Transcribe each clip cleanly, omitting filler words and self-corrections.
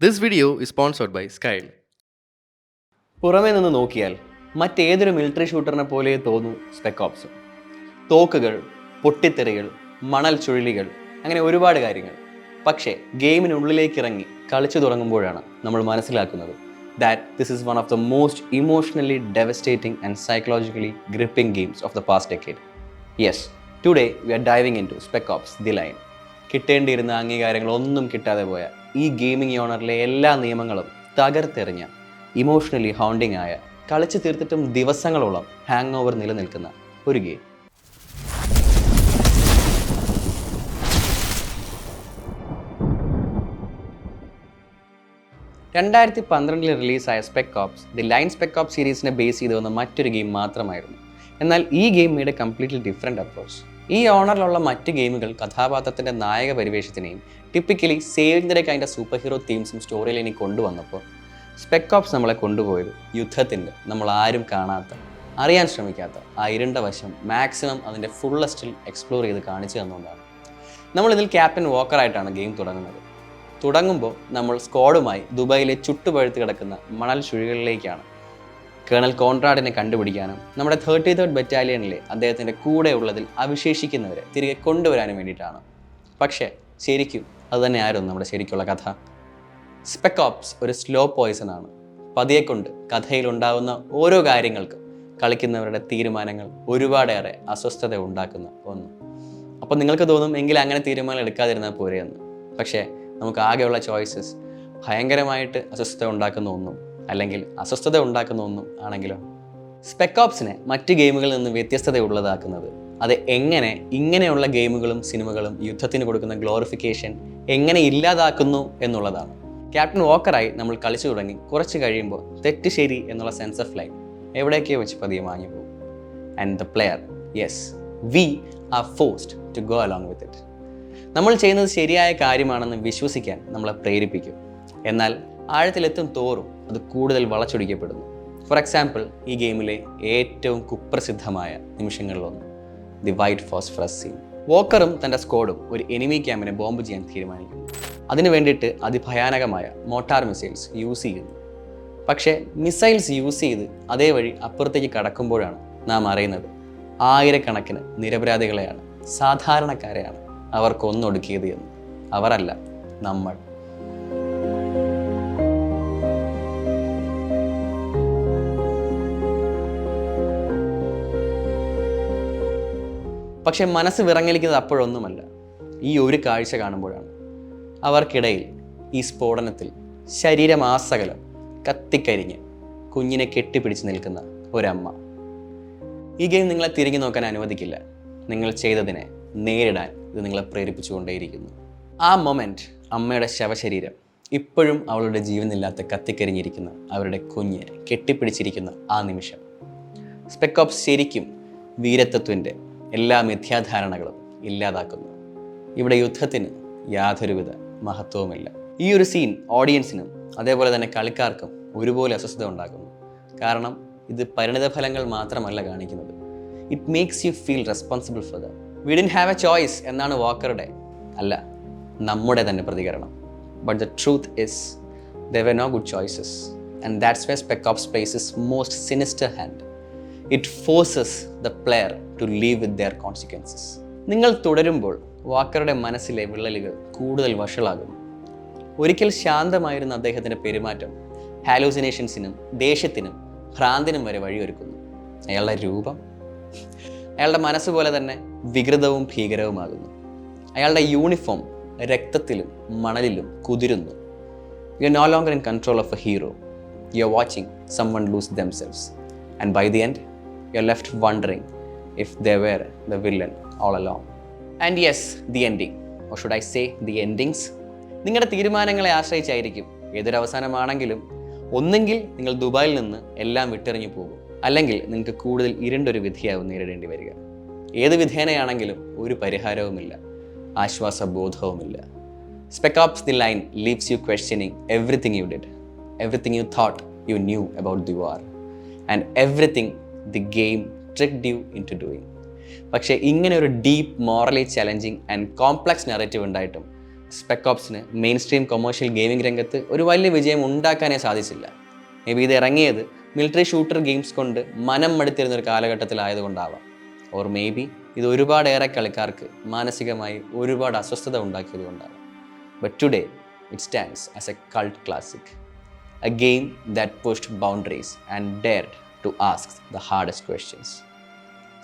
This video is sponsored by Skyle. പുറമേ നിന്ന് നോക്കിയാൽ മറ്റേതൊരു മിലിറ്ററി ഷൂട്ടറിനെ പോലെ തോന്നും സ്പെക് ഓപ്സ്. തോക്കുകൾ, പൊട്ടിത്തെറികൾ, മണൽ ചുഴലികൾ, അങ്ങനെ ഒരുപാട് കാര്യങ്ങൾ. പക്ഷേ ഗെയിമിനുള്ളിലേക്ക് ഇറങ്ങി കളിച്ചു തുടങ്ങുമ്പോഴാണ് നമ്മൾ മനസ്സിലാക്കുന്നത് that this is one of the most emotionally devastating and psychologically gripping games of the past decade. Yes, today we are diving into Spec Ops: The Line. കിട്ടേണ്ടിയിരുന്ന അംഗീകാരങ്ങളൊന്നും കിട്ടാതെ പോയ ഈ ഗെയിമിംഗ് ഓണറിലെ എല്ലാ നിയമങ്ങളും തകർത്തെറിഞ്ഞ ഇമോഷണലി ഹൗണ്ടിങ് ആയ കളിച്ചു തീർത്തിട്ടും ദിവസങ്ങളോളം ഹാങ് ഓവർ നിലനിൽക്കുന്ന ഒരു ഗെയിം. രണ്ടായിരത്തി 2012 റിലീസായ Spec Ops The Line Spec Ops സീരീസിനെ ബേസ് ചെയ്ത് വന്ന മറ്റൊരു ഗെയിം മാത്രമായിരുന്നു. എന്നാൽ ഈ game made a completely different approach. ഈ ഓണറിലുള്ള മറ്റ് ഗെയിമുകൾ കഥാപാത്രത്തിൻ്റെ നായക പരിവേഷത്തിനെയും typically saving the day kind super hero തീംസും സ്റ്റോറി ലൈനിൽ കൊണ്ടുവന്നപ്പോൾ സ്പെക് ഓപ്സ് നമ്മളെ കൊണ്ടുപോയത് യുദ്ധത്തിൻ്റെ നമ്മൾ ആരും കാണാത്ത, അറിയാൻ ശ്രമിക്കാത്ത ആ ഇരുണ്ട വശം മാക്സിമം അതിൻ്റെ ഫുള്ളസ്റ്റിൽ എക്സ്പ്ലോർ ചെയ്ത് കാണിച്ചു തന്നുകൊണ്ടാണ്. നമ്മളിതിൽ ക്യാപ്റ്റൻ വോക്കറായിട്ടാണ് ഗെയിം തുടങ്ങുമ്പോൾ നമ്മൾ സ്ക്വാഡുമായി ദുബായിലെ ചുട്ടുപഴുത്ത് കിടക്കുന്ന മണൽ ചുഴികളിലേക്കാണ്. കേണൽ കോൺറാഡിനെ കണ്ടുപിടിക്കാനും നമ്മുടെ 33rd ബറ്റാലിയനിലെ അദ്ദേഹത്തിൻ്റെ കൂടെ ഉള്ളതിൽ അവശേഷിക്കുന്നവരെ തിരികെ കൊണ്ടുവരാനും വേണ്ടിയിട്ടാണ്. പക്ഷേ ശരിക്കും അതുതന്നെയായിരുന്നു നമ്മുടെ ശരിക്കുള്ള കഥ. സ്പെക് ഓപ്സ് ഒരു സ്ലോ പോയിസൺ ആണ്. പതിയെ കൊണ്ട് കഥയിലുണ്ടാകുന്ന ഓരോ കാര്യങ്ങൾക്കും കളിക്കുന്നവരുടെ തീരുമാനങ്ങൾ ഒരുപാടേറെ അസ്വസ്ഥത ഉണ്ടാക്കുന്ന ഒന്ന്. അപ്പോൾ നിങ്ങൾക്ക് തോന്നും എങ്കിൽ അങ്ങനെ തീരുമാനം എടുക്കാതിരുന്നാൽ പോരെയെന്ന്. പക്ഷേ നമുക്ക് ആകെയുള്ള ചോയ്സസ് ഭയങ്കരമായിട്ട് അസ്വസ്ഥത ഉണ്ടാക്കുന്ന ഒന്നും അല്ലെങ്കിൽ അസ്വസ്ഥത ഉണ്ടാക്കുന്ന ഒന്നും ആണെങ്കിലോ. സ്പെക് ഓപ്സിനെ മറ്റ് ഗെയിമുകളിൽ നിന്ന് വ്യത്യസ്തതയുള്ളതാക്കുന്നത് അത് എങ്ങനെ ഇങ്ങനെയുള്ള ഗെയിമുകളും സിനിമകളും യുദ്ധത്തിന് കൊടുക്കുന്ന ഗ്ലോറിഫിക്കേഷൻ എങ്ങനെ ഇല്ലാതാക്കുന്നു എന്നുള്ളതാണ്. ക്യാപ്റ്റൻ വോക്കറായി നമ്മൾ കളിച്ചു തുടങ്ങി കുറച്ച് കഴിയുമ്പോൾ തെറ്റ് ശരി എന്നുള്ള സെൻസ് ഓഫ് ലൈൻ എവിടേക്കോ വെച്ച് പതിയെ മാഞ്ഞു പോകും. And the player, yes, we are forced to go along with it. നമ്മൾ ചെയ്യുന്നത് ശരിയായ കാര്യമാണെന്ന് വിശ്വസിക്കാൻ നമ്മളെ പ്രേരിപ്പിക്കും. എന്നാൽ ആഴത്തിലെത്തും തോറും അത് കൂടുതൽ വളച്ചൊടിക്കപ്പെടുന്നു. ഫോർ എക്സാമ്പിൾ, ഈ ഗെയിമിലെ ഏറ്റവും കുപ്രസിദ്ധമായ നിമിഷങ്ങളിലൊന്ന് ദി വൈറ്റ് ഫോസ്ഫറസ് സീൻ. വോക്കറും തൻ്റെ സ്ക്വാഡും ഒരു എനിമി ക്യാമ്പിനെ ബോംബ് ചെയ്യാൻ തീരുമാനിക്കുന്നു. അതിനു വേണ്ടിയിട്ട് അതിഭയാനകമായ മോട്ടാർ മിസൈൽസ് യൂസ് ചെയ്യുന്നു. പക്ഷേ മിസൈൽസ് യൂസ് ചെയ്ത് അതേ വഴി അപ്പുറത്തേക്ക് കടക്കുമ്പോഴാണ് നാം അറിയുന്നത് ആയിരക്കണക്കിന് നിരപരാധികളെയാണ്, സാധാരണക്കാരെയാണ് അവർ കൊന്നൊടുക്കിയത് എന്ന്. അവരല്ല, നമ്മൾ. പക്ഷെ മനസ്സ് വിറങ്ങലിക്കുന്നത് അപ്പോഴൊന്നുമല്ല, ഈ ഒരു കാഴ്ച കാണുമ്പോഴാണ്. അവർക്കിടയിൽ ഈ സ്ഫോടനത്തിൽ ശരീരമാസകലം കത്തിക്കരിഞ്ഞ് കുഞ്ഞിനെ കെട്ടിപ്പിടിച്ച് നിൽക്കുന്ന ഒരമ്മ. ഈ ഗെയിം നിങ്ങളെ തിരിഞ്ഞു നോക്കാൻ അനുവദിക്കില്ല. നിങ്ങൾ ചെയ്തതിനെ നേരിടാൻ ഇത് നിങ്ങളെ പ്രേരിപ്പിച്ചുകൊണ്ടേയിരിക്കുന്നു. ആ മൊമെൻറ്റ്, അമ്മയുടെ ശവശരീരം ഇപ്പോഴും അവളുടെ ജീവനില്ലാത്ത കത്തിക്കരിഞ്ഞിരിക്കുന്ന അവരുടെ കുഞ്ഞിനെ കെട്ടിപ്പിടിച്ചിരിക്കുന്ന ആ നിമിഷം. സ്പെക് ഓപ്സ് ശരിക്കും വീരത്വത്തിൻ്റെ എല്ലാ മിഥ്യാധാരണകളും ഇല്ലാതാക്കുന്നു. ഇവിടെ യുദ്ധത്തിന് യാതൊരുവിധ മഹത്വവുമില്ല. ഈ ഒരു സീൻ ഓഡിയൻസിനും അതേപോലെ തന്നെ കളിക്കാർക്കും ഒരുപോലെ അസ്വസ്ഥത ഉണ്ടാക്കുന്നു. കാരണം ഇത് പരിണിതഫലങ്ങൾ മാത്രമല്ല കാണിക്കുന്നത്. It makes you feel responsible for them. We didn't have a choice എന്നാണ് വാക്കറുടെ, അല്ല, നമ്മുടെ തന്നെ പ്രതികരണം. But the truth is there were no good choices, and that's where Spec Ops plays its most sinister hand. It forces the player to live with their consequences. നിങ്ങൾ തുടരുമ്പോൾ വാക്കറുടെ മനസ്സിലെ വിള്ളലുകൾ കൂടുതൽ വഷളാകുന്നു. ഒരിക്കൽ ശാന്തമായിരുന്ന അദ്ദേഹത്തിൻ്റെ പെരുമാറ്റം ഹാലൂസിനേഷൻസിനും ദേഷ്യത്തിനും ഭ്രാന്തിനും വരെ വഴിയൊരുക്കുന്നു. അയാളുടെ രൂപം അയാളുടെ മനസ്സ് പോലെ തന്നെ വികൃതവും ഭീകരവുമാകുന്നു. അയാളുടെ യൂണിഫോം രക്തത്തിലും മണലിലും കുതിരുന്നു. You are no longer in control of a hero. You are watching someone lose themselves. And by the end, you are left wondering if they were the villain all along. And yes, the ending. Or should I say the endings? നിങ്ങളുടെ തീരുമാനങ്ങളെ ആശ്രയിച്ചായിരിക്കും ഏതൊരവസാനമാണെങ്കിലും. ഒന്നെങ്കിൽ നിങ്ങൾ ദുബായിൽ നിന്ന് എല്ലാം വിട്ടെറിഞ്ഞു പോകും, അല്ലെങ്കിൽ നിങ്ങൾക്ക് കൂടുതൽ ഇരുണ്ടൊരു വിധിയാവും നേരിടേണ്ടി വരിക. ഏത് വിധേനയാണെങ്കിലും ഒരു പരിഹാരവുമില്ല, ആശ്വാസബോധവുമില്ല. Spec Ops: The Line leaves you questioning everything you did, everything you thought you knew about the war, and everything the game tricked you into doing. പക്ഷേ ഇങ്ങനെ ഒരു deep morally challenging and complex narrative ഉണ്ടായിട്ടും Spec ഓപ്സിന് mainstream commercial gaming രംഗത്ത് ഒരു വലിയ വിജയം ഉണ്ടാക്കാനേ സാധിച്ചില്ല. മേ ബി ഇത് ഇറങ്ങിയത് മിലിറ്ററി ഷൂട്ടർ ഗെയിംസ് കൊണ്ട് മനം മടുത്തിരുന്ന ഒരു കാലഘട്ടത്തിലായതുകൊണ്ടാവാം. ഓർ മേ ബി ഇത് ഒരുപാടേറെ കളിക്കാർക്ക് മാനസികമായി ഒരുപാട് അസ്വസ്ഥത ഉണ്ടാക്കിയതുകൊണ്ടാവാം. But today it stands as a cult classic, a game that pushed boundaries and dared to ask the hardest questions.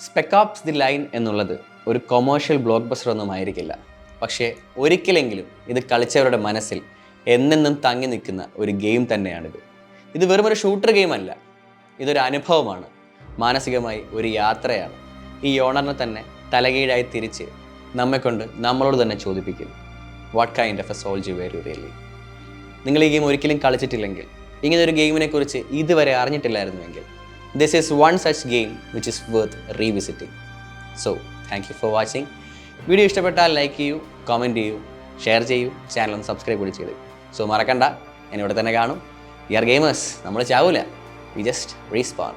Spec Ops The Line എന്നുള്ളത് ഒരു കൊമേഴ്ഷ്യൽ ബ്ലോക്ക് ബസ്റ്റർ ഒന്നും ആയിരിക്കില്ല. പക്ഷേ ഒരിക്കലെങ്കിലും ഇത് കളിച്ചവരുടെ മനസ്സിൽ എന്നെന്നും തങ്ങി നിൽക്കുന്ന ഒരു ഗെയിം തന്നെയാണിത്. ഇത് വെറും ഒരു ഷൂട്ടർ ഗെയിമല്ല, ഇതൊരു അനുഭവമാണ്, മാനസികമായി ഒരു യാത്രയാണ്. ഈ ഓണറിനെ തന്നെ തലകീഴായി തിരിച്ച് നമ്മെക്കൊണ്ട് നമ്മളോട് തന്നെ ചോദിപ്പിക്കും, what kind of a soldier were you really. നിങ്ങൾ ഈ ഗെയിം ഒരിക്കലും കളിച്ചിട്ടില്ലെങ്കിൽ, ഇങ്ങനെ ഒരു ഗെയിമിനെ കുറിച്ച് ഇതുവരെ അറിഞ്ഞിട്ടില്ലായിരുന്നുവെങ്കിൽ, this is one such game which is worth revisiting. So, thank you for watching. Video ഇഷ്ടപ്പെട്ടാൽ ലൈക്ക് ചെയ്യൂ, കമൻറ്റ് ചെയ്യൂ, ഷെയർ ചെയ്യൂ, ചാനൽ ഒന്ന് സബ്സ്ക്രൈബ് കൂടി ചെയ്തു. സോ മറക്കണ്ട, എന്നെ ഇവിടെ തന്നെ കാണും. വി ആർ ഗെയിമേഴ്സ്, നമ്മൾ ചാവൂല, വി ജസ്റ്റ് റീസ്പോൺ.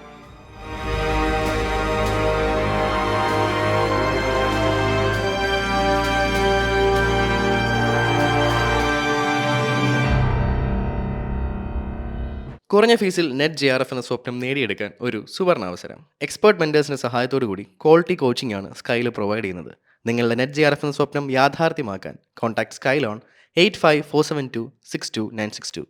കുറഞ്ഞ ഫീസിൽ നെറ്റ് JRF എന്ന സ്വപ്നം നേടിയെടുക്കാൻ ഒരു സുവർണാവസരം. എക്സ്പേർട്ട് മെൻറ്റേഴ്സിൻ്റെ സഹായത്തോടു കൂടി ക്വാളിറ്റി കോച്ചിങ് ആണ് സ്കൈൽ പ്രൊവൈഡ് ചെയ്യുന്നത്. നിങ്ങളുടെ നെറ്റ് JRF എന്ന സ്വപ്നം യാഥാർത്ഥ്യമാക്കാൻ കോൺടാക്ട് സ്കൈൽ ഓൺ 8547262962.